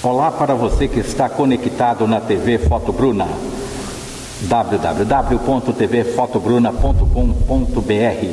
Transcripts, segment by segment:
Olá para você que está conectado na TV Foto Bruna, www.tvfotobruna.com.br.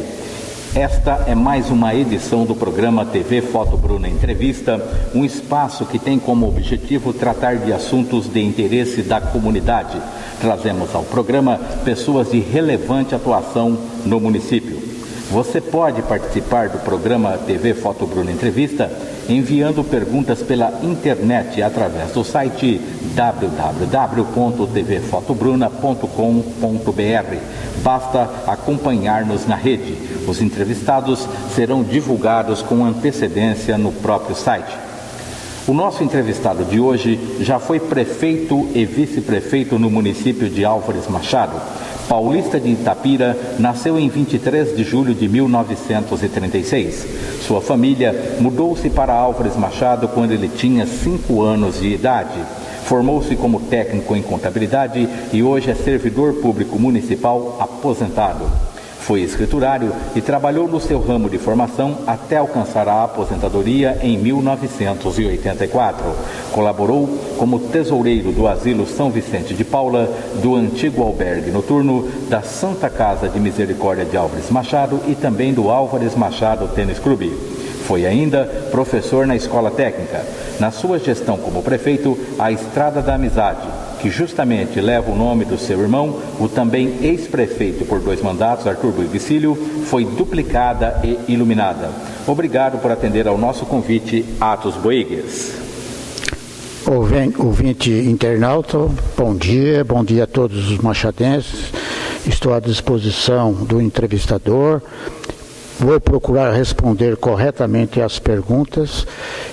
Esta é mais uma edição do programa TV Foto Bruna Entrevista, um espaço que tem como objetivo tratar de assuntos de interesse da comunidade. Trazemos ao programa pessoas de relevante atuação no município. Você pode participar do programa TV Foto Bruna Entrevista enviando perguntas pela internet através do site www.tvfotobruna.com.br. Basta acompanhar-nos na rede. Os entrevistados serão divulgados com antecedência no próprio site. O nosso entrevistado de hoje já foi prefeito e vice-prefeito no município de Álvares Machado. Paulista de Itapira, nasceu em 23 de julho de 1936. Sua família mudou-se para Álvares Machado quando ele tinha 5 anos de idade. Formou-se como técnico em contabilidade e hoje é servidor público municipal aposentado. Foi escriturário e trabalhou no seu ramo de formação até alcançar a aposentadoria em 1984. Colaborou como tesoureiro do Asilo São Vicente de Paula, do antigo albergue noturno, da Santa Casa de Misericórdia de Álvares Machado e também do Álvares Machado Tênis Clube. Foi ainda professor na escola técnica. Na sua gestão como prefeito, a Estrada da Amizade, que justamente leva o nome do seu irmão, o também ex-prefeito por 2 mandatos, Arthur Boivicílio, foi duplicada e iluminada. Obrigado por atender ao nosso convite, Atos Boigues. Ouvinte internauta, bom dia a todos os machadenses. Estou à disposição do entrevistador. Vou procurar responder corretamente as perguntas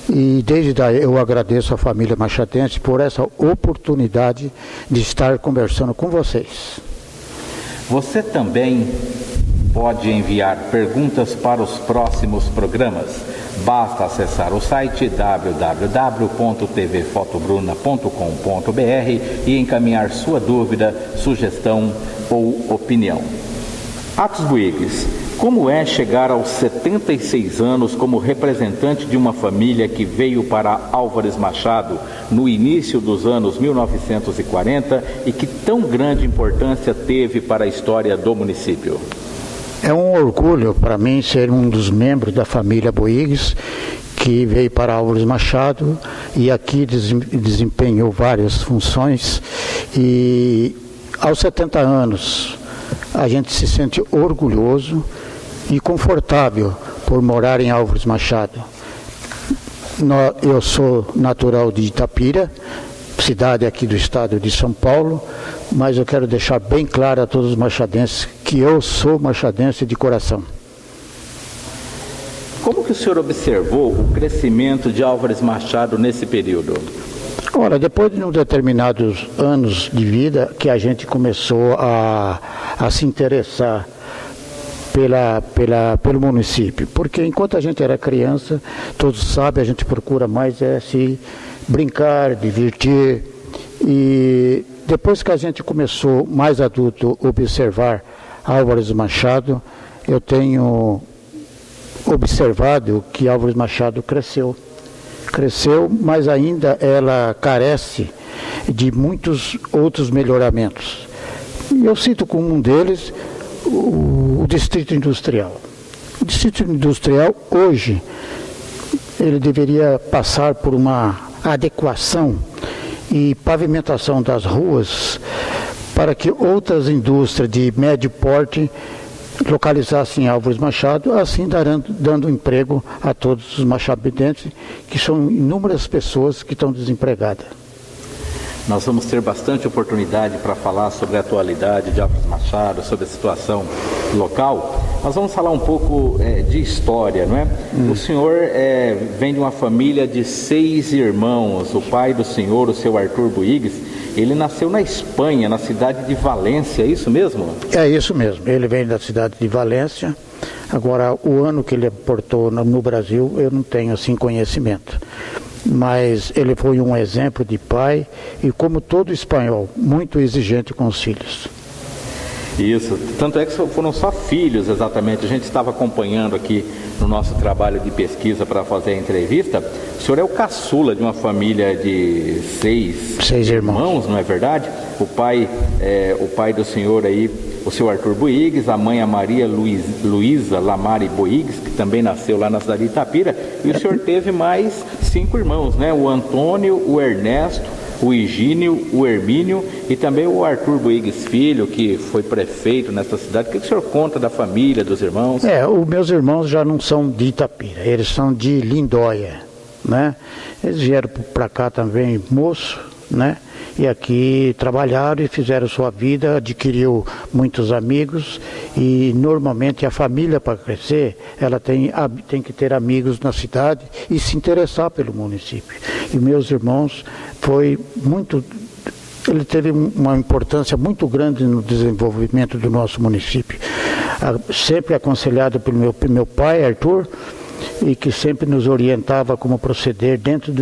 e desde daí eu agradeço à família machadense por essa oportunidade de estar conversando com vocês. Você também pode enviar perguntas para os próximos programas. Basta acessar o site www.tvfotobruna.com.br e encaminhar sua dúvida, sugestão ou opinião. Atos Boigues, como é chegar aos 76 anos como representante de uma família que veio para Álvares Machado no início dos anos 1940 e que tão grande importância teve para a história do município? É um orgulho para mim ser um dos membros da família Boigues, que veio para Álvares Machado e aqui desempenhou várias funções e aos 70 anos a gente se sente orgulhoso e confortável por morar em Álvares Machado. Eu sou natural de Itapira, cidade aqui do estado de São Paulo, mas eu quero deixar bem claro a todos os machadenses que eu sou machadense de coração. Como que o senhor observou o crescimento de Álvares Machado nesse período? Ora, depois de uns determinados anos de vida que a gente começou a se interessar pelo município, porque enquanto a gente era criança, todos sabem, a gente procura mais se brincar, divertir, e depois que a gente começou mais adulto a observar Álvares Machado, eu tenho observado que Álvares Machado cresceu, mas ainda ela carece de muitos outros melhoramentos. E eu cito como um deles o Distrito Industrial. O Distrito Industrial, hoje, ele deveria passar por uma adequação e pavimentação das ruas para que outras indústrias de médio porte localizassem em Álvares Machado, assim dando emprego a todos os machadenses, que são inúmeras pessoas que estão desempregadas. Nós vamos ter bastante oportunidade para falar sobre a atualidade de Álvares Machado, sobre a situação local. Nós vamos falar um pouco de história, não é? O senhor vem de uma família de 6 irmãos. O pai do senhor, o seu Arthur Boigues, ele nasceu na Espanha, na cidade de Valência, é isso mesmo? É isso mesmo, ele vem da cidade de Valência. Agora, o ano que ele aportou no Brasil, eu não tenho assim conhecimento. Mas ele foi um exemplo de pai e, como todo espanhol, muito exigente com os filhos. Isso, tanto é que foram só filhos, exatamente. A gente estava acompanhando aqui no nosso trabalho de pesquisa para fazer a entrevista. O senhor é o caçula de uma família de seis irmãos, não é verdade? O pai do senhor aí, o seu Arthur Boigues, a mãe a Maria Luísa Lamari Boigues, que também nasceu lá na cidade de Itapira, e o senhor teve mais 5 irmãos, né? O Antônio, o Ernesto, o Higínio, o Hermínio e também o Arthur Boigues Filho, que foi prefeito nessa cidade. O que o senhor conta da família, dos irmãos? Os meus irmãos já não são de Itapira, eles são de Lindóia, né? Eles vieram para cá também moço, né? E aqui trabalharam e fizeram sua vida, adquiriu muitos amigos e normalmente a família, para crescer, ela tem que ter amigos na cidade e se interessar pelo município. E meus irmãos ele teve uma importância muito grande no desenvolvimento do nosso município. Sempre aconselhado pelo meu pai, Arthur, e que sempre nos orientava como proceder dentro de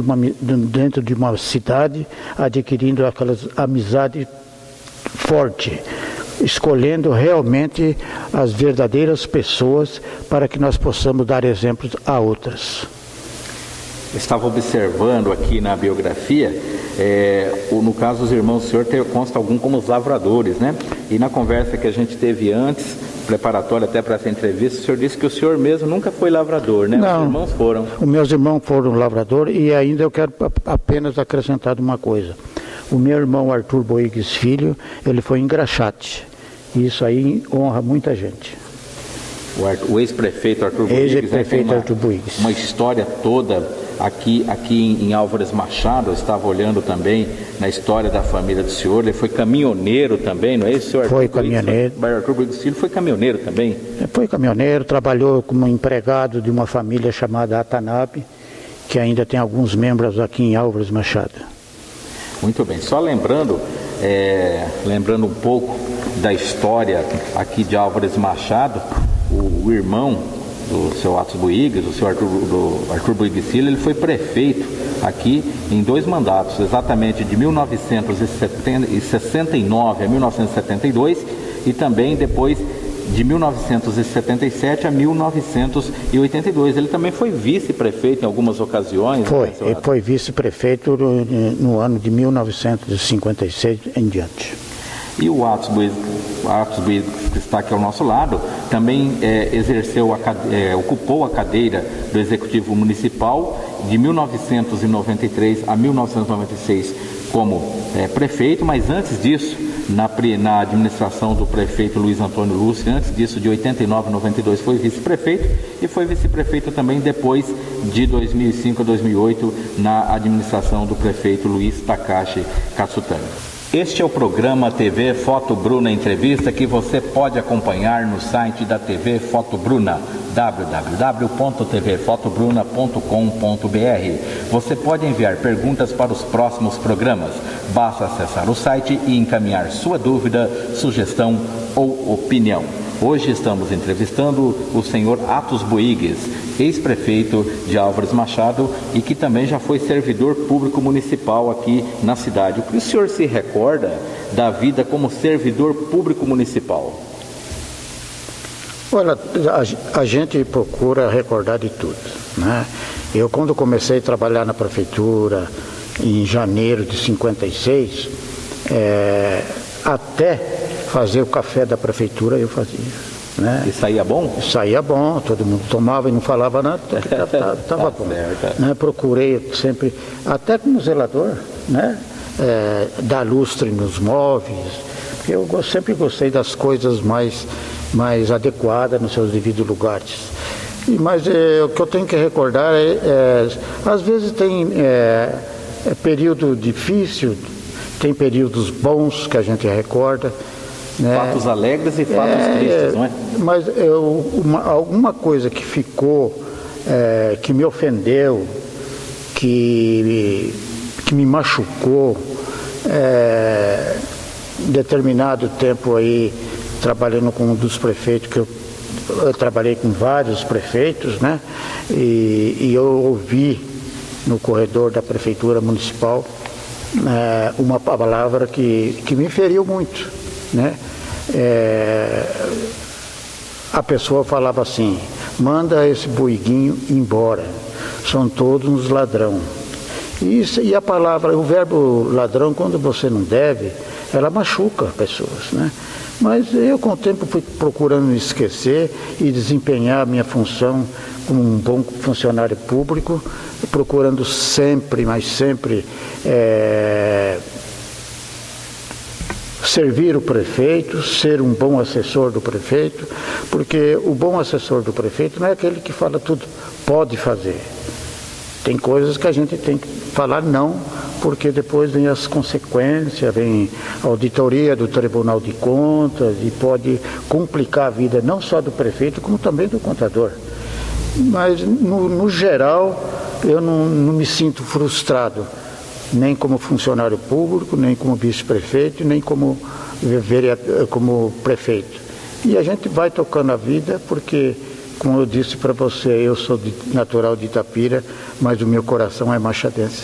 uma cidade, adquirindo aquelas amizades fortes, escolhendo realmente as verdadeiras pessoas para que nós possamos dar exemplos a outras. Estava observando aqui na biografia, no caso os irmãos do senhor consta algum como os lavradores, né? E na conversa que a gente teve antes, preparatória até para essa entrevista, o senhor disse que o senhor mesmo nunca foi lavrador, né? Não, os irmãos foram. Os meus irmãos foram lavrador e ainda eu quero apenas acrescentar uma coisa. O meu irmão Arthur Boigues Filho, ele foi engraxate. E isso aí honra muita gente. O ex-prefeito Arthur Boigues, ex-prefeito Arthur Boigues. Uma história toda aqui em Álvares Machado. Eu estava olhando também na história da família do senhor. Ele foi caminhoneiro também, não é isso, senhor? Foi caminhoneiro. Arthur Boigues Filho foi caminhoneiro também? Foi caminhoneiro, trabalhou como empregado de uma família chamada Atanabe, que ainda tem alguns membros aqui em Álvares Machado. Muito bem, só lembrando um pouco da história aqui de Álvares Machado, o irmão do seu Atos Boigues, o seu Arthur Boigues Filho, ele foi prefeito aqui em 2 mandatos, exatamente de 1969 a 1972 e também depois de 1977 a 1982. Ele também foi vice-prefeito em algumas ocasiões. Ele foi vice-prefeito no ano de 1956 em diante. E o Atos Boigues, que está aqui ao nosso lado, também ocupou a cadeira do Executivo Municipal de 1993 a 1996 como prefeito, mas antes disso, na administração do prefeito Luiz Antônio Lúcio, antes disso, de 89 a 92, foi vice-prefeito e foi vice-prefeito também depois de 2005 a 2008 na administração do prefeito Luiz Takashi Katsutani. Este é o programa TV Foto Bruna Entrevista, que você pode acompanhar no site da TV Foto Bruna, www.tvfotobruna.com.br. Você pode enviar perguntas para os próximos programas. Basta acessar o site e encaminhar sua dúvida, sugestão ou opinião. Hoje estamos entrevistando o senhor Atos Boigues, ex-prefeito de Álvares Machado e que também já foi servidor público municipal aqui na cidade. O que o senhor se recorda da vida como servidor público municipal? Olha, a gente procura recordar de tudo, né? Eu, quando comecei a trabalhar na prefeitura em janeiro de 56, até fazer o café da prefeitura eu fazia, né? E saía bom? Saía bom, todo mundo tomava e não falava nada, estava bom. Né? Procurei sempre, até como zelador, né? Dar lustre nos móveis. Eu sempre gostei das coisas mais adequadas nos seus devidos lugares. Mas o que eu tenho que recordar às vezes tem período difícil, tem períodos bons que a gente recorda, né? Fatos alegres e fatos tristes, não é? Mas alguma coisa que ficou, que me ofendeu, que me machucou, determinado tempo aí, trabalhando com um dos prefeitos, que eu trabalhei com vários prefeitos, né? E eu ouvi no corredor da prefeitura municipal uma palavra que me feriu muito, né? A pessoa falava assim: manda esse boiguinho embora, são todos uns ladrão. E a palavra, o verbo ladrão, quando você não deve, ela machuca pessoas, né? Mas eu com o tempo fui procurando esquecer e desempenhar a minha função como um bom funcionário público, procurando sempre, mas sempre, servir o prefeito, ser um bom assessor do prefeito, porque o bom assessor do prefeito não é aquele que fala tudo, pode fazer. Tem coisas que a gente tem que falar não, porque depois vem as consequências, vem a auditoria do Tribunal de Contas e pode complicar a vida não só do prefeito, como também do contador. Mas, no geral, eu não me sinto frustrado, nem como funcionário público, nem como vice-prefeito, nem como prefeito. E a gente vai tocando a vida porque, como eu disse para você, eu sou natural de Itapira, mas o meu coração é machadense.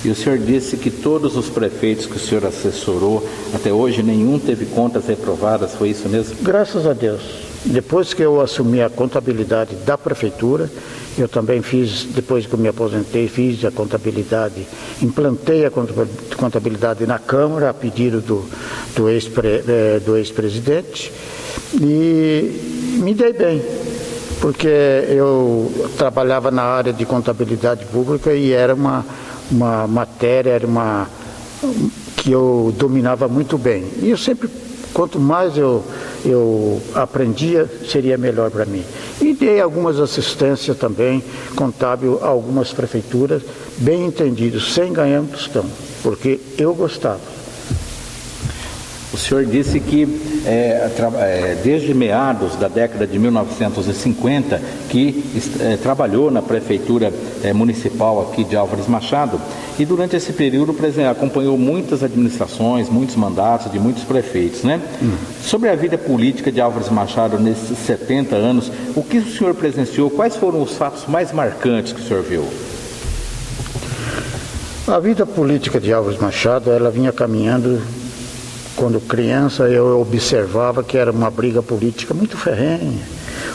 E o senhor disse que todos os prefeitos que o senhor assessorou, até hoje nenhum teve contas reprovadas, foi isso mesmo? Graças a Deus. Depois que eu assumi a contabilidade da prefeitura, eu também fiz, depois que eu me aposentei, fiz a contabilidade, implantei a contabilidade na Câmara, a pedido do ex-presidente, e me dei bem, porque eu trabalhava na área de contabilidade pública e era uma matéria, que eu dominava muito bem. E eu sempre, quanto mais eu aprendia, seria melhor para mim. E dei algumas assistências também, contábil, a algumas prefeituras, bem entendidos, sem ganhar um tostão, porque eu gostava. O senhor disse que desde meados da década de 1950 que trabalhou na prefeitura municipal aqui de Álvares Machado e durante esse período acompanhou muitas administrações, muitos mandatos de muitos prefeitos, né? Sobre a vida política de Álvares Machado nesses 70 anos, o que o senhor presenciou? Quais foram os fatos mais marcantes que o senhor viu? A vida política de Álvares Machado, ela vinha caminhando. Quando criança, eu observava que era uma briga política muito ferrenha,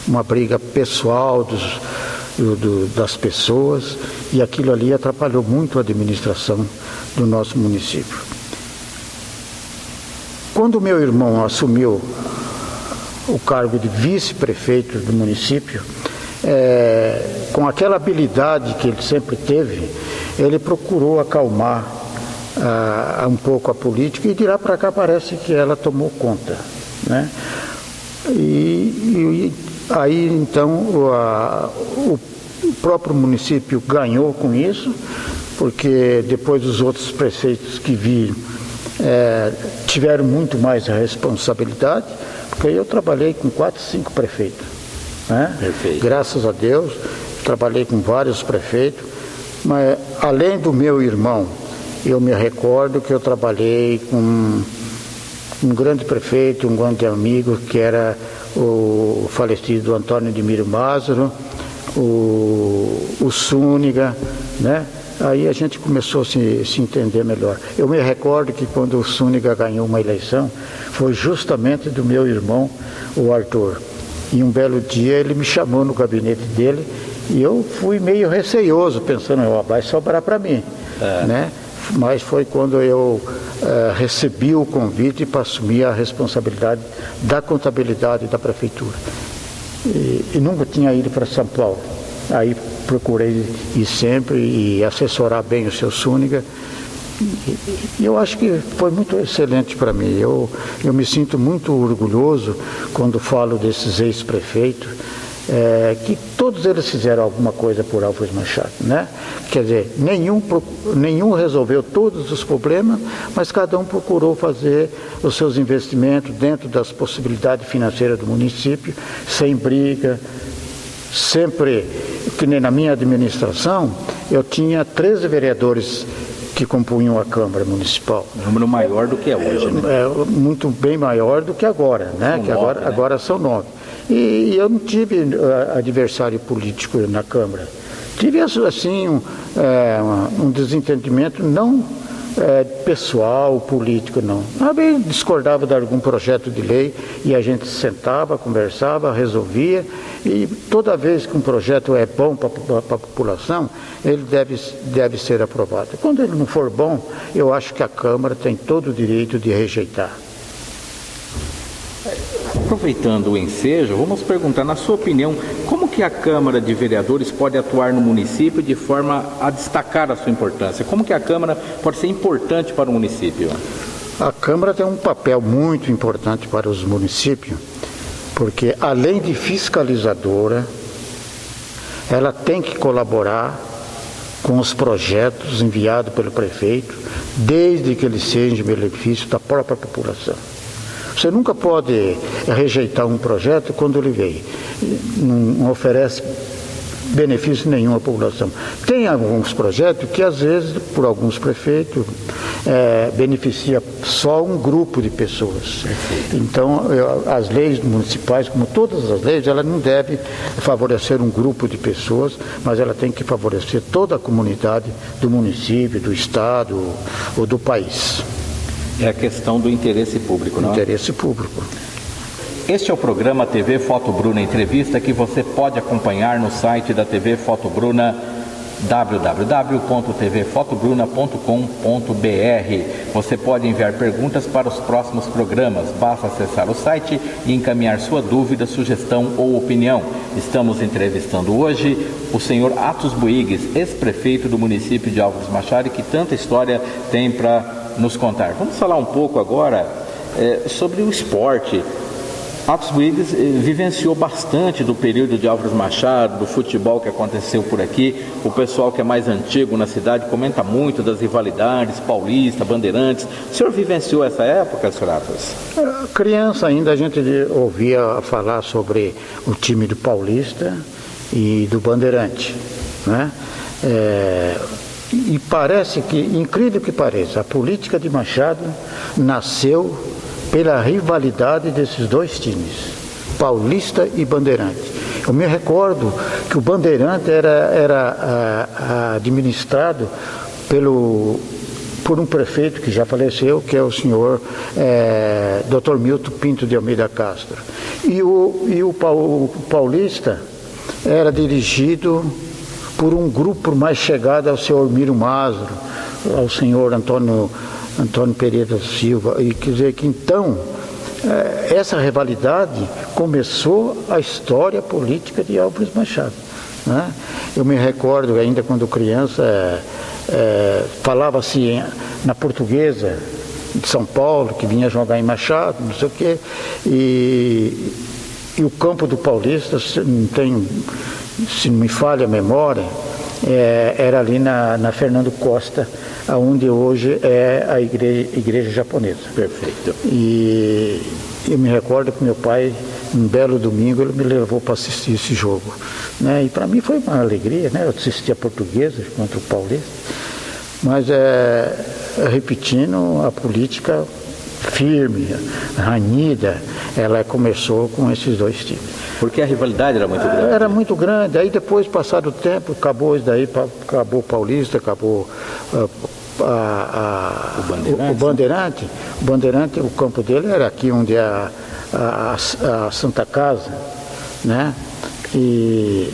uma briga pessoal das pessoas, e aquilo ali atrapalhou muito a administração do nosso município. Quando meu irmão assumiu o cargo de vice-prefeito do município, com aquela habilidade que ele sempre teve, ele procurou acalmar um pouco a política, e de lá para cá parece que ela tomou conta, né? E aí então o próprio município ganhou com isso, porque depois os outros prefeitos que viram tiveram muito mais a responsabilidade, porque eu trabalhei com 4, 5 prefeitos, né? Perfeito. Graças a Deus, trabalhei com vários prefeitos, mas além do meu irmão, eu me recordo que eu trabalhei com um grande prefeito, um grande amigo, que era o falecido Antônio de Miro Mazaro, o Súniga, né? Aí a gente começou a se entender melhor. Eu me recordo que quando o Súniga ganhou uma eleição, foi justamente do meu irmão, o Arthur. E um belo dia ele me chamou no gabinete dele, e eu fui meio receioso, pensando, vai sobrar para mim, né? Mas foi quando eu recebi o convite para assumir a responsabilidade da contabilidade da prefeitura. E nunca tinha ido para São Paulo. Aí procurei ir sempre e assessorar bem o seu Súniga. E eu acho que foi muito excelente para mim. Eu me sinto muito orgulhoso quando falo desses ex-prefeitos, que todos eles fizeram alguma coisa por Álvares Machado, né? Quer dizer, nenhum resolveu todos os problemas, mas cada um procurou fazer os seus investimentos dentro das possibilidades financeiras do município, sem briga, sempre, que nem na minha administração, eu tinha 13 vereadores que compunham a Câmara Municipal. Um número maior do que é hoje, né? Muito bem maior do que agora, né? Agora são 9. E eu não tive adversário político na Câmara. Tive, assim, um desentendimento, não pessoal, político, não. Eu discordava de algum projeto de lei e a gente sentava, conversava, resolvia, e toda vez que um projeto é bom para a população, ele deve ser aprovado. Quando ele não for bom, eu acho que a Câmara tem todo o direito de rejeitar. Aproveitando o ensejo, vamos perguntar, na sua opinião, como que a Câmara de Vereadores pode atuar no município de forma a destacar a sua importância? Como que a Câmara pode ser importante para o município? A Câmara tem um papel muito importante para os municípios, porque além de fiscalizadora, ela tem que colaborar com os projetos enviados pelo prefeito, desde que eles sejam em benefício da própria população. Você nunca pode rejeitar um projeto quando ele veio. Não oferece benefício nenhum à população. Tem alguns projetos que, às vezes, por alguns prefeitos, beneficia só um grupo de pessoas. Então, as leis municipais, como todas as leis, ela não deve favorecer um grupo de pessoas, mas ela tem que favorecer toda a comunidade do município, do estado ou do país. É a questão do interesse público, não é? Interesse público. Este é o programa TV Foto Bruna Entrevista, que você pode acompanhar no site da TV Foto Bruna, www.tvfotobruna.com.br. Você pode enviar perguntas para os próximos programas. Basta acessar o site e encaminhar sua dúvida, sugestão ou opinião. Estamos entrevistando hoje o senhor Atos Boigues, ex-prefeito do município de Álvares Machado, que tanta história tem para nos contar. Vamos falar um pouco agora sobre o esporte. Atos Boigues vivenciou bastante do período de Álvares Machado, do futebol que aconteceu por aqui. O pessoal que é mais antigo na cidade comenta muito das rivalidades, Paulista, Bandeirantes. O senhor vivenciou essa época, senhor Atos? Criança ainda a gente ouvia falar sobre o time do Paulista e do Bandeirante, né? E parece que, incrível que pareça, a política de Machado nasceu pela rivalidade desses dois times, Paulista e Bandeirante. Eu me recordo que o Bandeirante era administrado por um prefeito que já faleceu, que é o senhor Dr. Milton Pinto de Almeida Castro. E o Paulista era dirigido por um grupo mais chegado ao senhor Miro Mazro, ao senhor Antônio Pereira Silva. E quer dizer que então, essa rivalidade começou a história política de Álvares Machado, né? Eu me recordo ainda quando criança, falava-se na Portuguesa de São Paulo, que vinha jogar em Machado, não sei o quê, e o campo do Paulista, se não me falha a memória, era ali na Fernando Costa, onde hoje é a igreja japonesa. Perfeito. E eu me recordo que meu pai, um belo domingo, ele me levou para assistir esse jogo, né? E para mim foi uma alegria, né? Eu assisti a Portuguesa contra o Paulista, mas repetindo, a política firme, ranhida, ela começou com esses dois times. Porque a rivalidade era muito grande. Era muito grande. Aí depois, passado o tempo, acabou isso daí, acabou o Paulista, acabou o Bandeirante. O Bandeirante, o campo dele era aqui onde é a Santa Casa, né? E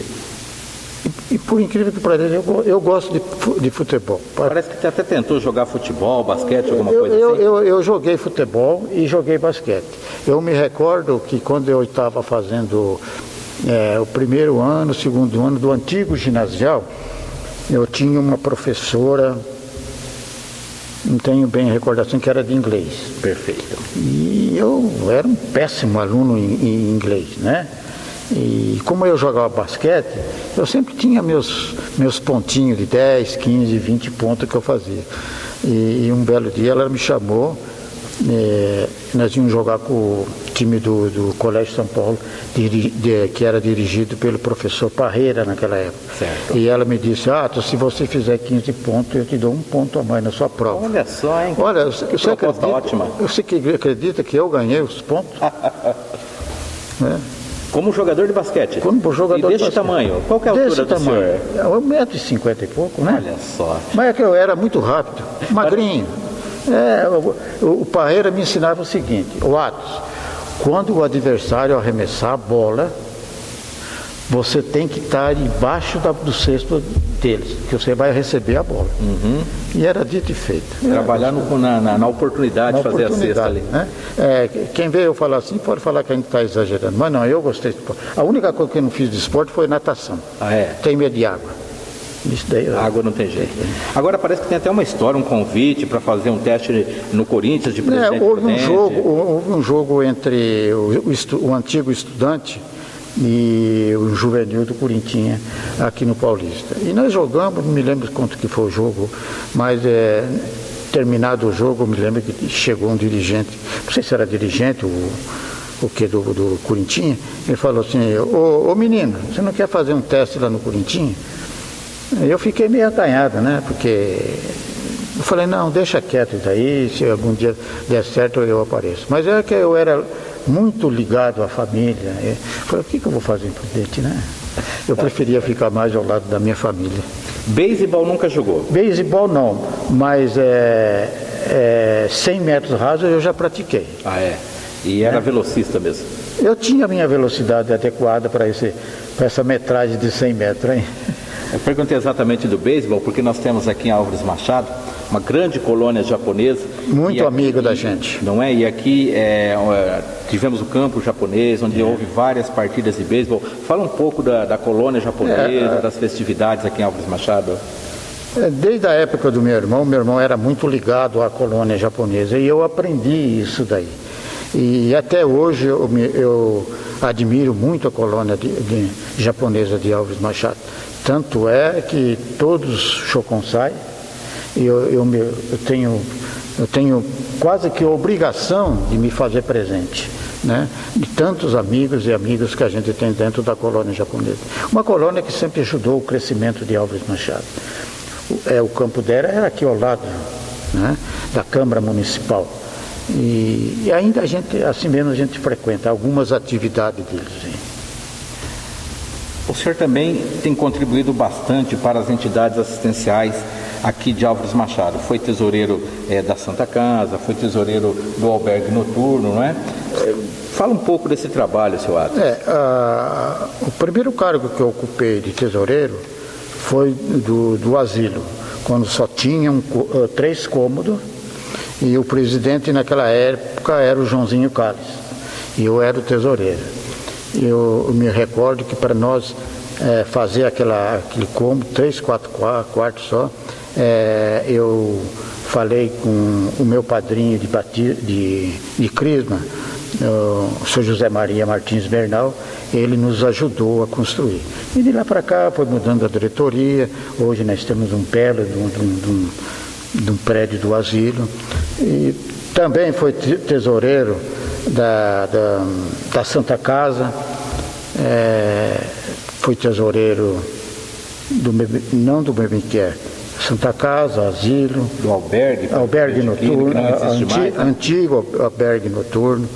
por incrível que pareça, eu gosto de futebol. Parece que você até tentou jogar futebol, basquete, alguma coisa assim. Eu joguei futebol e joguei basquete. Eu me recordo que quando eu estava fazendo o primeiro ano, o segundo ano do antigo ginasial, eu tinha uma professora, não tenho bem a recordação, que era de inglês. Perfeito. E eu era um péssimo aluno em inglês, né? E como eu jogava basquete, eu sempre tinha meus pontinhos de 10, 15, 20 pontos que eu fazia. E um belo dia ela me chamou, nós íamos jogar com o time do Colégio São Paulo, que era dirigido pelo professor Parreira naquela época. Certo. E ela me disse, se você fizer 15 pontos, eu te dou um ponto a mais na sua prova. Olha só, hein? Olha, você acredita, ótima. Você acredita que eu ganhei os pontos? Como jogador de basquete? Como jogador e deste tamanho? Qual que é a altura do senhor? É 1,50 m e pouco, né? Olha só. Mas é que eu era muito rápido, magrinho. O Parreira me ensinava o seguinte: o Atos, quando o adversário arremessar a bola, você tem que estar embaixo do cesto deles, que você vai receber a bola. E era dito e feito. Trabalhar na oportunidade de fazer a cesta ali. Né? Quem veio falar assim pode falar que a gente está exagerando, mas não, eu gostei de esporte. A única coisa que eu não fiz de esporte foi natação. Tem medo de água. Isso daí, água não tem jeito. Agora parece que tem até uma história, um convite para fazer um teste no Corinthians de presidente. Houve um jogo entre o antigo Estudante e o juvenil do Corinthians aqui no Paulista. E nós jogamos, não me lembro quanto que foi o jogo, mas terminado o jogo, eu me lembro que chegou um dirigente, não sei se era dirigente do Corinthians, ele falou assim: ô menino, você não quer fazer um teste lá no Corinthians? Eu fiquei meio acanhado, né? Porque eu falei, não, deixa quieto isso daí, se algum dia der certo eu apareço. Mas é que eu era muito ligado à família. Eu falei, o que eu vou fazer em Prudente, né? Eu preferia ficar mais ao lado da minha família. Beisebol nunca jogou? Beisebol não, mas 100 metros rasos eu já pratiquei. E era velocista mesmo? Eu tinha a minha velocidade adequada para essa metragem de 100 metros, hein? Eu perguntei exatamente do beisebol, porque nós temos aqui em Álvares Machado uma grande colônia japonesa. Muito amigo da gente. Não é? E aqui tivemos o campo japonês, onde houve várias partidas de beisebol. Fala um pouco da colônia japonesa, das festividades aqui em Álvares Machado. Desde a época do meu irmão era muito ligado à colônia japonesa e eu aprendi isso daí. E até hoje eu admiro muito a colônia japonesa de Álvares Machado. Tanto é que todos Shokonsai, eu tenho quase que a obrigação de me fazer presente, né? De tantos amigos e amigas que a gente tem dentro da colônia japonesa. Uma colônia que sempre ajudou o crescimento de Álvares Machado. O campo dela era aqui ao lado, né? Da Câmara Municipal. E ainda assim mesmo a gente frequenta algumas atividades deles. O senhor também tem contribuído bastante para as entidades assistenciais aqui de Álvares Machado. Foi tesoureiro da Santa Casa, foi tesoureiro do albergue noturno, não é? Fala um pouco desse trabalho, seu Atos. O primeiro cargo que eu ocupei de tesoureiro foi do asilo, quando só tinha 3 cômodos, e o presidente naquela época era o Joãozinho Calles, e eu era o tesoureiro. Eu me recordo que para nós fazer aquele cômodo, 3, 4 quartos só, eu falei com o meu padrinho de crisma, o Sr. José Maria Martins Bernal. Ele nos ajudou a construir. E de lá para cá foi mudando a diretoria. Hoje nós temos um belo de um prédio do asilo. E também foi tesoureiro da Santa Casa, fui tesoureiro não do BMQR, Santa Casa, asilo, do albergue noturno, antigo albergue noturno.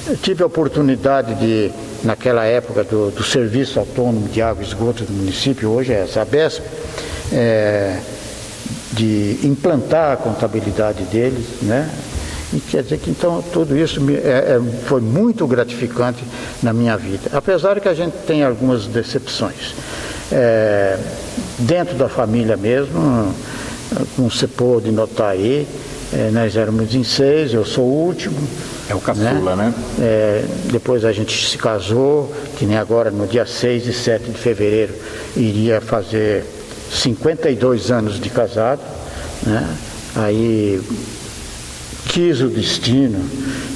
Eu tive a oportunidade naquela época do Serviço Autônomo de Água e Esgoto do município, hoje é a Sabesp, de implantar a contabilidade deles, né? E quer dizer que então tudo isso foi muito gratificante na minha vida, apesar que a gente tem algumas decepções. Dentro da família mesmo, como você pôde notar aí, nós éramos em 6, eu sou o último. É o caçula, né? Depois a gente se casou, que nem agora no dia 6 e 7 de fevereiro iria fazer 52 anos de casado, né? Aí quis o destino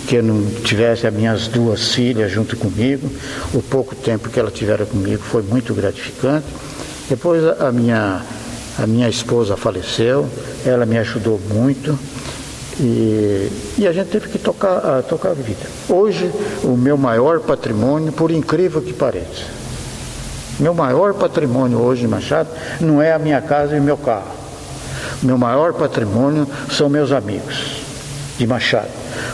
que eu não tivesse as minhas 2 filhas junto comigo. O pouco tempo que ela tiveram comigo foi muito gratificante. Depois a minha esposa faleceu, ela me ajudou muito e a gente teve que tocar a vida. Hoje o meu maior patrimônio, por incrível que pareça, meu maior patrimônio hoje em Machado não é a minha casa e o meu carro. Meu maior patrimônio são meus amigos de Machado,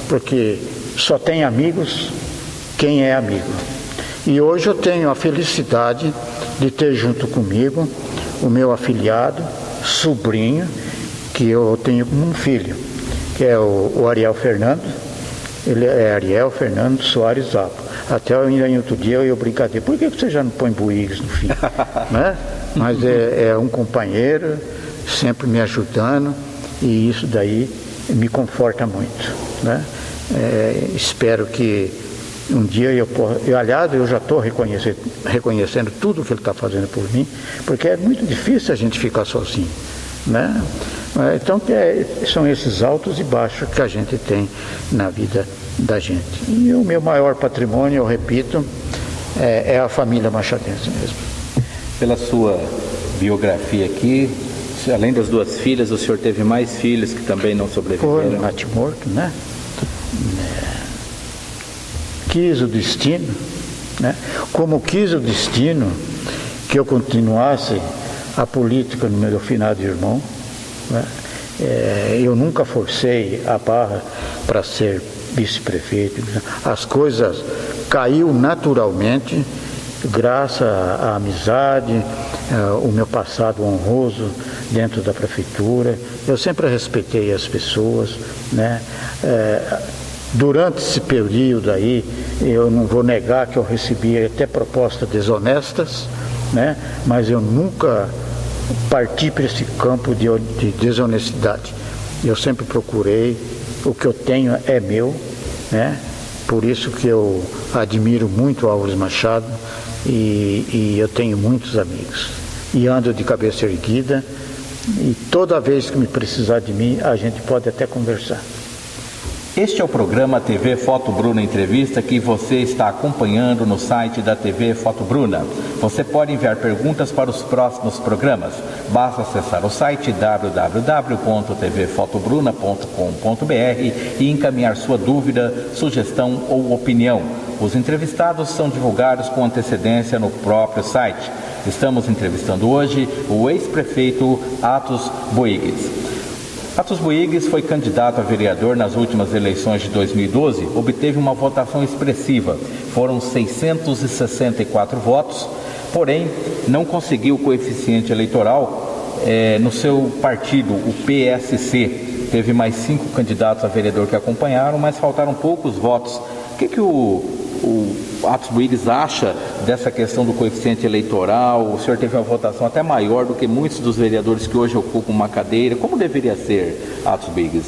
porque só tem amigos quem é amigo. E hoje eu tenho a felicidade de ter junto comigo o meu afilhado, sobrinho, que eu tenho como um filho, que é o Ariel Fernando. Ele é Ariel Fernando Soares Zappa. Até em outro dia eu brincadeira, por que você já não põe Boigues no fim? Né? Mas é um companheiro, sempre me ajudando, e isso daí me conforta muito. Né? Espero que um dia aliás, eu já estou reconhecendo tudo que ele está fazendo por mim, porque é muito difícil a gente ficar sozinho. Né? Então são esses altos e baixos que a gente tem na vida da gente. E o meu maior patrimônio, eu repito, é a família machadense mesmo. Pela sua biografia aqui, além das 2 filhas, o senhor teve mais filhos que também não sobreviveram? Foi natimorto, né? Quis o destino, né? Como quis o destino que eu continuasse a política no meu finado irmão, né? Eu nunca forcei a barra para ser vice-prefeito. As coisas caiu naturalmente, graças à amizade, o meu passado honroso dentro da prefeitura. Eu sempre respeitei as pessoas, né? Durante esse período aí, eu não vou negar que eu recebi até propostas desonestas, né? Mas eu nunca parti para esse campo de desonestidade. Eu sempre procurei, o que eu tenho é meu, né? Por isso que eu admiro muito o Álvares Machado e eu tenho muitos amigos. E ando de cabeça erguida, e toda vez que me precisar de mim, a gente pode até conversar. Este é o programa TV Foto Bruna Entrevista que você está acompanhando no site da TV Foto Bruna. Você pode enviar perguntas para os próximos programas. Basta acessar o site www.tvfotobruna.com.br e encaminhar sua dúvida, sugestão ou opinião. Os entrevistados são divulgados com antecedência no próprio site. Estamos entrevistando hoje o ex-prefeito Athos Boigues. Athos Boigues foi candidato a vereador nas últimas eleições de 2012, obteve uma votação expressiva, foram 664 votos, porém não conseguiu o coeficiente eleitoral no seu partido, o PSC. Teve mais 5 candidatos a vereador que acompanharam, mas faltaram poucos votos. O que o Athos Boigues acha dessa questão do coeficiente eleitoral? O senhor teve uma votação até maior do que muitos dos vereadores que hoje ocupam uma cadeira. Como deveria ser, Athos Boigues?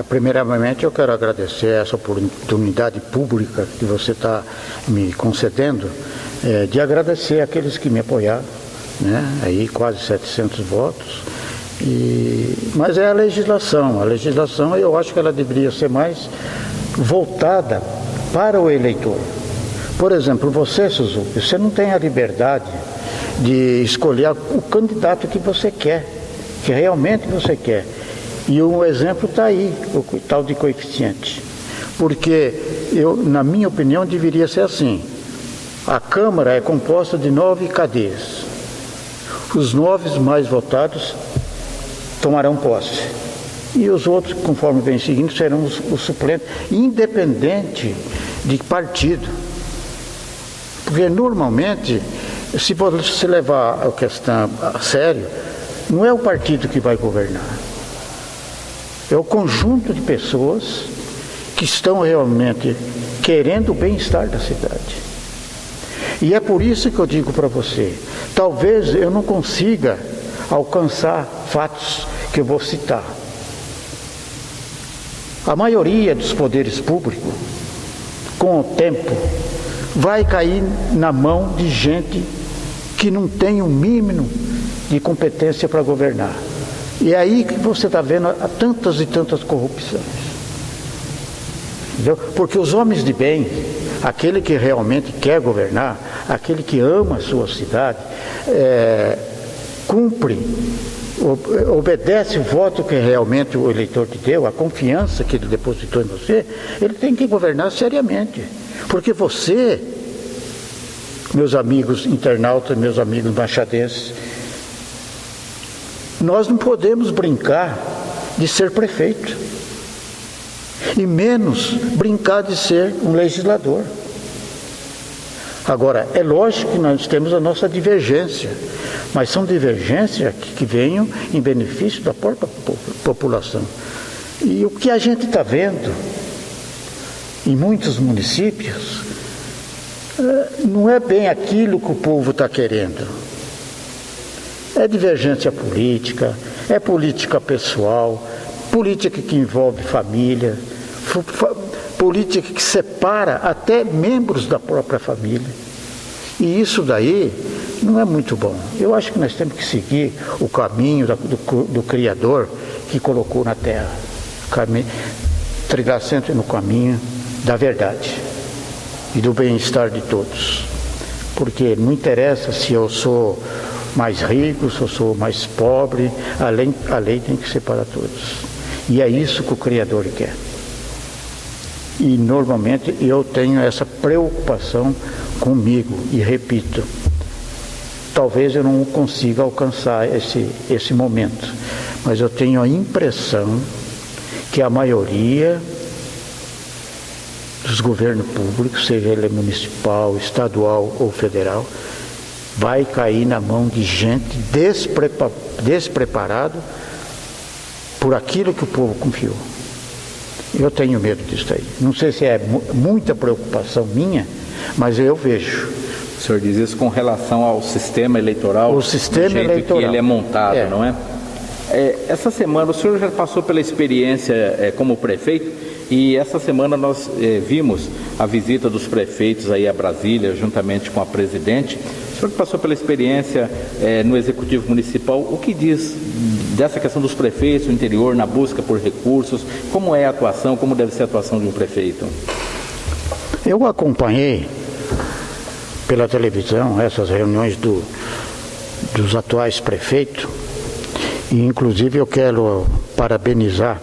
Primeiramente, eu quero agradecer essa oportunidade pública que você está me concedendo, de agradecer aqueles que me apoiaram, né? Aí quase 700 votos. Mas é a legislação. A legislação, eu acho que ela deveria ser mais voltada para o eleitor. Por exemplo, você, Suzuki, você não tem a liberdade de escolher o candidato que você quer, que realmente você quer. E um exemplo está aí, o tal de coeficiente. Porque, na minha opinião, deveria ser assim. A Câmara é composta de 9 cadeiras. Os 9 mais votados tomarão posse. E os outros, conforme vem seguindo, serão os suplentes, independente de partido. Porque normalmente, se você levar a questão a sério, não é o partido que vai governar. É o conjunto de pessoas que estão realmente querendo o bem-estar da cidade. E é por isso que eu digo para você, talvez eu não consiga alcançar fatos que eu vou citar. A maioria dos poderes públicos, com o tempo, vai cair na mão de gente que não tem o mínimo de competência para governar. E é aí que você está vendo tantas e tantas corrupções. Entendeu? Porque os homens de bem, aquele que realmente quer governar, aquele que ama a sua cidade, cumpre, obedece o voto que realmente o eleitor te deu, a confiança que ele depositou em você, ele tem que governar seriamente. Porque você, meus amigos internautas, meus amigos machadenses, nós não podemos brincar de ser prefeito, e menos brincar de ser um legislador. Agora, é lógico que nós temos a nossa divergência, mas são divergências que venham em benefício da própria população. E o que a gente está vendo em muitos municípios não é bem aquilo que o povo está querendo. É divergência política, é política pessoal, política que envolve família, política que separa até membros da própria família. E isso daí não é muito bom. Eu acho que nós temos que seguir o caminho do Criador que colocou na terra. Trilhar sempre no caminho da verdade e do bem-estar de todos. Porque não interessa se eu sou mais rico, se eu sou mais pobre, a lei tem que ser para todos. E é isso que o Criador quer. E normalmente eu tenho essa preocupação comigo, e repito, talvez eu não consiga alcançar esse momento, mas eu tenho a impressão que a maioria dos governos públicos, seja ele municipal, estadual ou federal, vai cair na mão de gente despreparado por aquilo que o povo confiou. Eu tenho medo disso aí. Não sei se é muita preocupação minha, mas eu vejo. O senhor diz isso com relação ao sistema eleitoral? O sistema eleitoral. Que ele é montado, não é? Essa semana o senhor já passou pela experiência como prefeito, e essa semana nós vimos a visita dos prefeitos aí a Brasília, juntamente com a presidente. O senhor passou pela experiência no Executivo Municipal, o que diz dessa questão dos prefeitos no interior, na busca por recursos? Como é a atuação, como deve ser a atuação de um prefeito? Eu acompanhei pela televisão essas reuniões dos atuais prefeitos, e inclusive eu quero parabenizar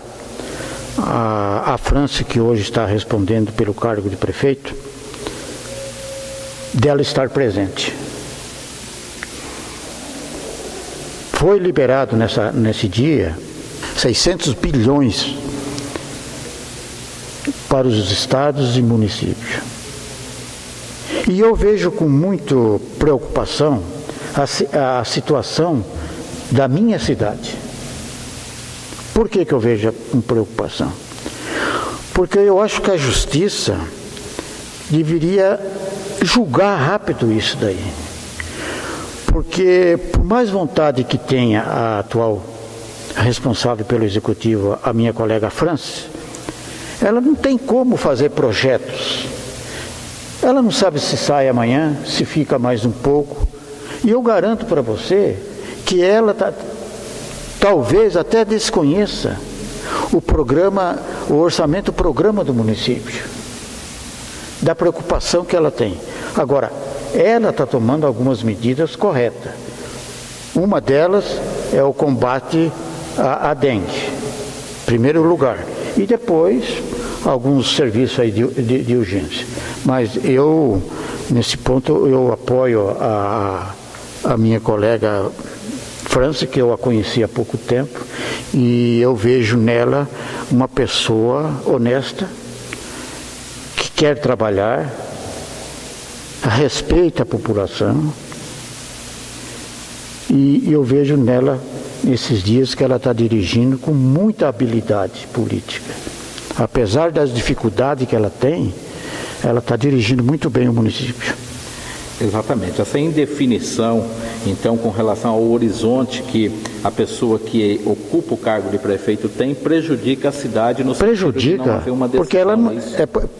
a França, que hoje está respondendo pelo cargo de prefeito, dela estar presente. Foi liberado nesse dia 600 bilhões para os estados e municípios. E eu vejo com muita preocupação a situação da minha cidade. Por que eu vejo com preocupação? Porque eu acho que a justiça deveria julgar rápido isso daí. Porque por mais vontade que tenha a atual responsável pelo executivo, a minha colega França, ela não tem como fazer projetos. Ela não sabe se sai amanhã, se fica mais um pouco. E eu garanto para você que ela talvez até desconheça o orçamento-programa do município, da preocupação que ela tem. Agora, ela está tomando algumas medidas corretas. Uma delas é o combate à dengue, em primeiro lugar. E depois, alguns serviços aí de urgência. Mas eu, nesse ponto, eu apoio a minha colega França, que eu a conheci há pouco tempo, e eu vejo nela uma pessoa honesta, que quer trabalhar, respeita a população, e eu vejo nela, nesses dias, que ela está dirigindo com muita habilidade política. Apesar das dificuldades que ela tem, ela está dirigindo muito bem o município. Exatamente. Essa indefinição, então, com relação ao horizonte que a pessoa que ocupa o cargo de prefeito tem, prejudica a cidade no sentido de não haver uma decisão. Porque ela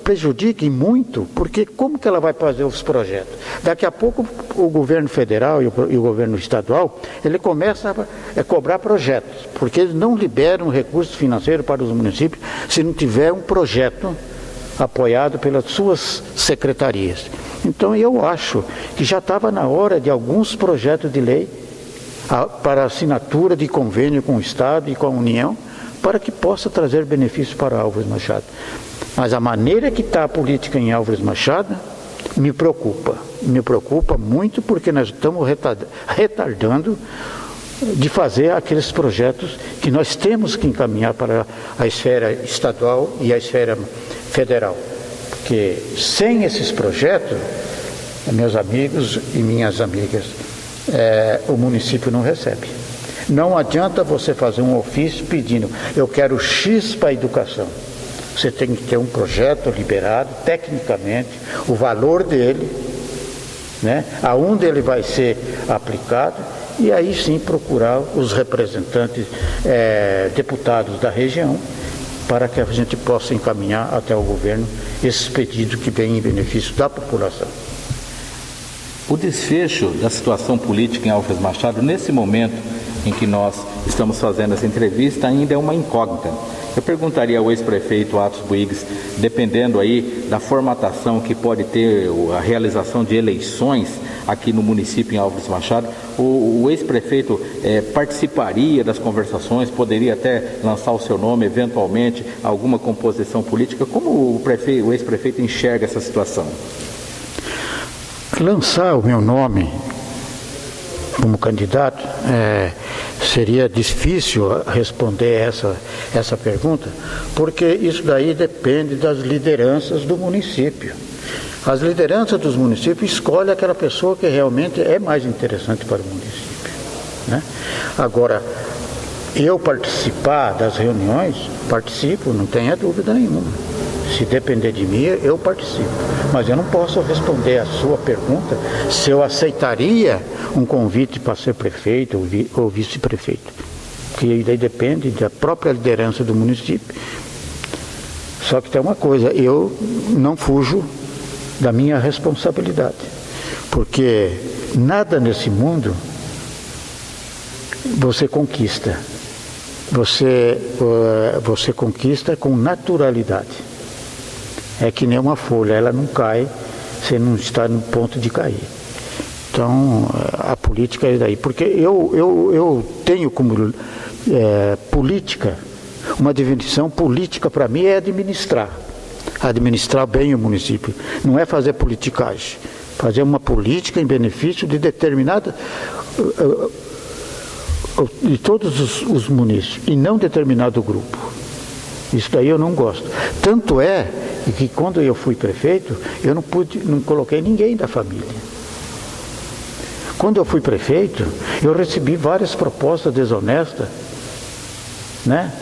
prejudica e muito, porque como que ela vai fazer os projetos? Daqui a pouco o governo federal e o governo estadual, ele começa a cobrar projetos, porque eles não liberam recursos financeiros para os municípios se não tiver um projeto apoiado pelas suas secretarias. Então eu acho que já estava na hora de alguns projetos de lei para assinatura de convênio com o Estado e com a União, para que possa trazer benefícios para Álvares Machado. Mas a maneira que está a política em Álvares Machado me preocupa muito, porque nós estamos retardando de fazer aqueles projetos que nós temos que encaminhar para a esfera estadual e a esfera federal. Porque sem esses projetos, meus amigos e minhas amigas, o município não recebe. Não adianta você fazer um ofício pedindo, eu quero X para a educação. Você tem que ter um projeto liberado, tecnicamente, o valor dele, né, aonde ele vai ser aplicado, e aí sim procurar os representantes, deputados da região, para que a gente possa encaminhar até o governo esses pedidos que vêm em benefício da população. O desfecho da situação política em Álvares Machado, nesse momento em que nós estamos fazendo essa entrevista, ainda é uma incógnita. Eu perguntaria ao ex-prefeito Atos Boigues, dependendo aí da formatação que pode ter a realização de eleições aqui no município em Álvares Machado, o ex-prefeito participaria das conversações, poderia até lançar o seu nome, eventualmente, alguma composição política. Como o ex-prefeito enxerga essa situação? Lançar o meu nome como candidato, seria difícil responder essa pergunta, porque isso daí depende das lideranças do município. As lideranças dos municípios escolhem aquela pessoa que realmente é mais interessante para o município, né? Agora, eu participar das reuniões, participo, não tenha dúvida nenhuma. Se depender de mim, eu participo. Mas eu não posso responder a sua pergunta se eu aceitaria um convite para ser prefeito ou vice-prefeito. Porque daí depende da própria liderança do município. Só que tem uma coisa, eu não fujo da minha responsabilidade. Porque nada nesse mundo você conquista. Você conquista com naturalidade. É que nem uma folha, ela não cai, você não está no ponto de cair. Então, a política é daí. Porque eu tenho como política, uma definição política para mim é administrar. Administrar bem o município. Não é fazer politicagem. Fazer uma política em benefício de determinada... de todos os municípios, e não determinado grupo. Isso daí eu não gosto. Tanto é que quando eu fui prefeito, eu não coloquei ninguém da família. Quando eu fui prefeito, eu recebi várias propostas desonestas, né?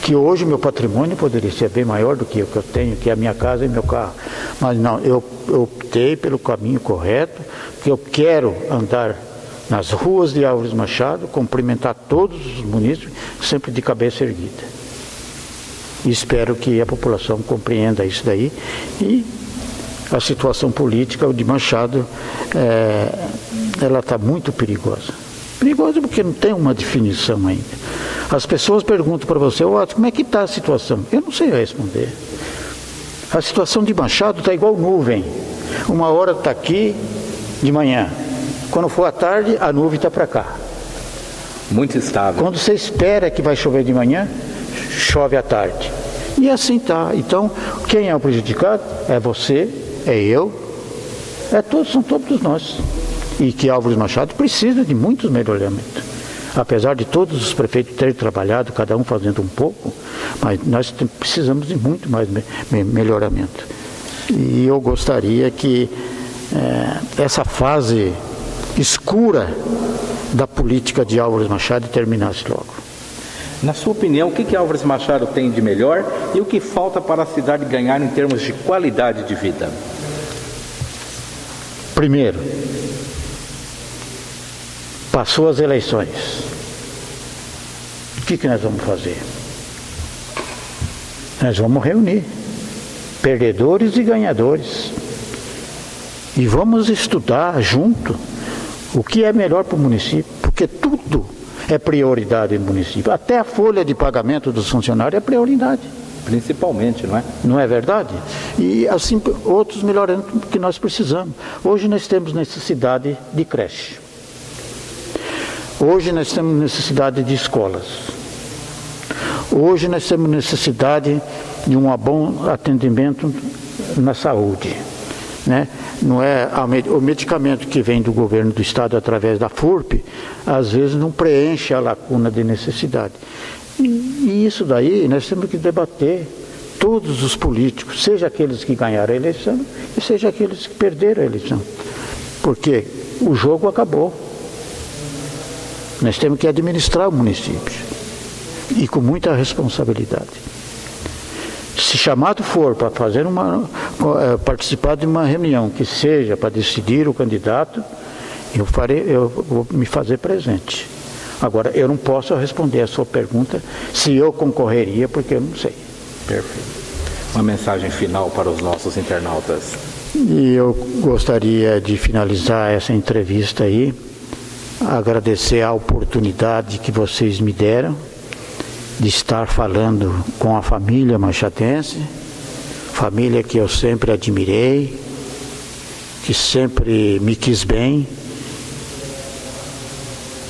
Que hoje meu patrimônio poderia ser bem maior do que o que eu tenho, que é a minha casa e meu carro. Mas não, eu optei pelo caminho correto, que eu quero andar nas ruas de Álvares Machado, cumprimentar todos os munícipes, sempre de cabeça erguida. E espero que a população compreenda isso daí. E a situação política de Machado, ela está muito perigosa. Perigosa porque não tem uma definição ainda. As pessoas perguntam para você, como é que está a situação? Eu não sei responder. A situação de Machado está igual nuvem. Uma hora está aqui de manhã. Quando for à tarde, a nuvem está para cá. Muito estável. Quando você espera que vai chover de manhã, chove à tarde. E assim está. Então, quem é o prejudicado? É você, é eu, são todos nós. E que Álvares Machado precisa de muitos melhoramentos. Apesar de todos os prefeitos terem trabalhado, cada um fazendo um pouco, mas nós precisamos de muito mais melhoramento. E eu gostaria que essa fase escura da política de Álvares Machado terminasse logo. Na sua opinião, o que Álvares Machado tem de melhor e o que falta para a cidade ganhar em termos de qualidade de vida? Primeiro, passou as eleições. O que nós vamos fazer? Nós vamos reunir perdedores e ganhadores. E vamos estudar junto o que é melhor para o município, porque tudo é prioridade no município. Até a folha de pagamento dos funcionários é prioridade. Principalmente, não é? Não é verdade? E assim, outros melhoramentos que nós precisamos. Hoje nós temos necessidade de creche. Hoje nós temos necessidade de escolas. Hoje nós temos necessidade de um bom atendimento na saúde, né? Não é o medicamento que vem do governo do estado através da FURP, às vezes não preenche a lacuna de necessidade. E isso daí nós temos que debater, todos os políticos, seja aqueles que ganharam a eleição e seja aqueles que perderam a eleição. porque o jogo acabou. Nós temos que administrar o município, e com muita responsabilidade. Se chamado for para fazer participar de uma reunião que seja para decidir o candidato, eu vou me fazer presente. Agora, eu não posso responder a sua pergunta se eu concorreria, porque eu não sei. Perfeito. Uma mensagem final para os nossos internautas. E eu gostaria de finalizar essa entrevista aí, agradecer a oportunidade que vocês me deram de estar falando com a família machadense, família que eu sempre admirei, que sempre me quis bem,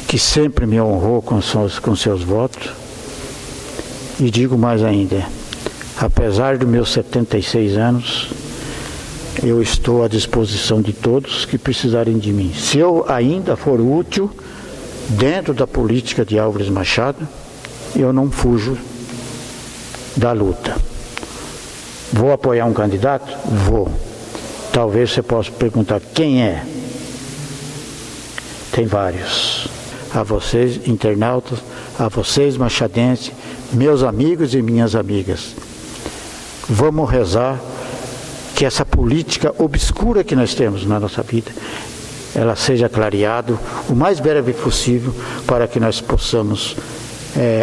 que sempre me honrou com seus votos. E digo mais ainda, apesar dos meus 76 anos, eu estou à disposição de todos que precisarem de mim. Se eu ainda for útil dentro da política de Álvares Machado, eu não fujo da luta. Vou apoiar um candidato? Vou. Talvez você possa perguntar quem é. Tem vários. A vocês, internautas, a vocês, machadenses, meus amigos e minhas amigas, vamos rezar que essa política obscura que nós temos na nossa vida, ela seja clareada o mais breve possível, para que nós possamos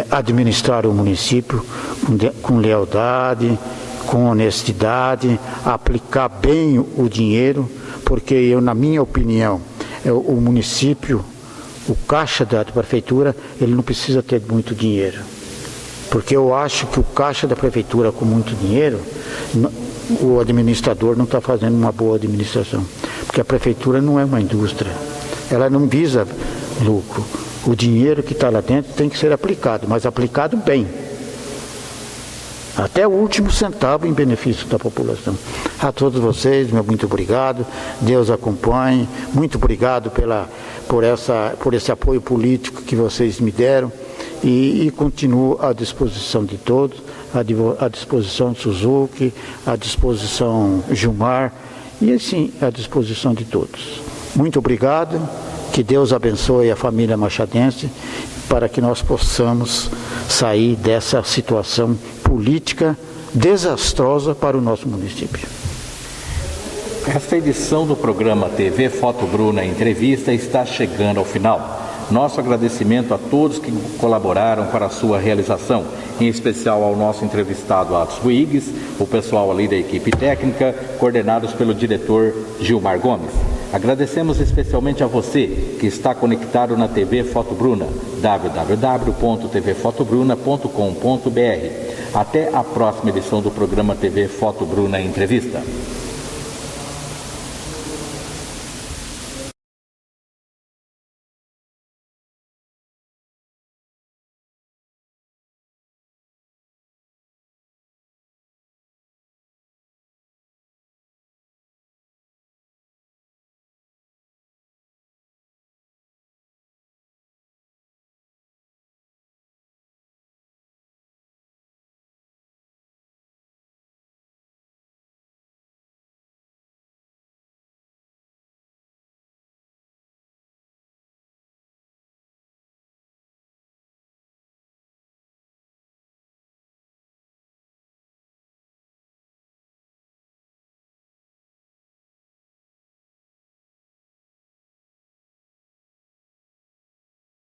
administrar o município com lealdade, com honestidade, aplicar bem o dinheiro, porque na minha opinião, o município, o caixa da prefeitura, ele não precisa ter muito dinheiro. Porque eu acho que o caixa da prefeitura com muito dinheiro, o administrador não está fazendo uma boa administração. Porque a prefeitura não é uma indústria, ela não visa lucro. O dinheiro que está lá dentro tem que ser aplicado, mas aplicado bem. Até o último centavo em benefício da população. A todos vocês, meu muito obrigado. Deus acompanhe. Muito obrigado por esse apoio político que vocês me deram. E continuo à disposição de todos, à disposição de Suzuki, à disposição Gilmar, e assim, à disposição de todos. Muito obrigado. Que Deus abençoe a família machadense, para que nós possamos sair dessa situação política desastrosa para o nosso município. Esta edição do programa TV Foto Bruna Entrevista está chegando ao final. Nosso agradecimento a todos que colaboraram para a sua realização, em especial ao nosso entrevistado Atos Ruiz, o pessoal ali da equipe técnica, coordenados pelo diretor Gilmar Gomes. Agradecemos especialmente a você que está conectado na TV Foto Bruna, www.tvfotobruna.com.br. Até a próxima edição do programa TV Foto Bruna Entrevista.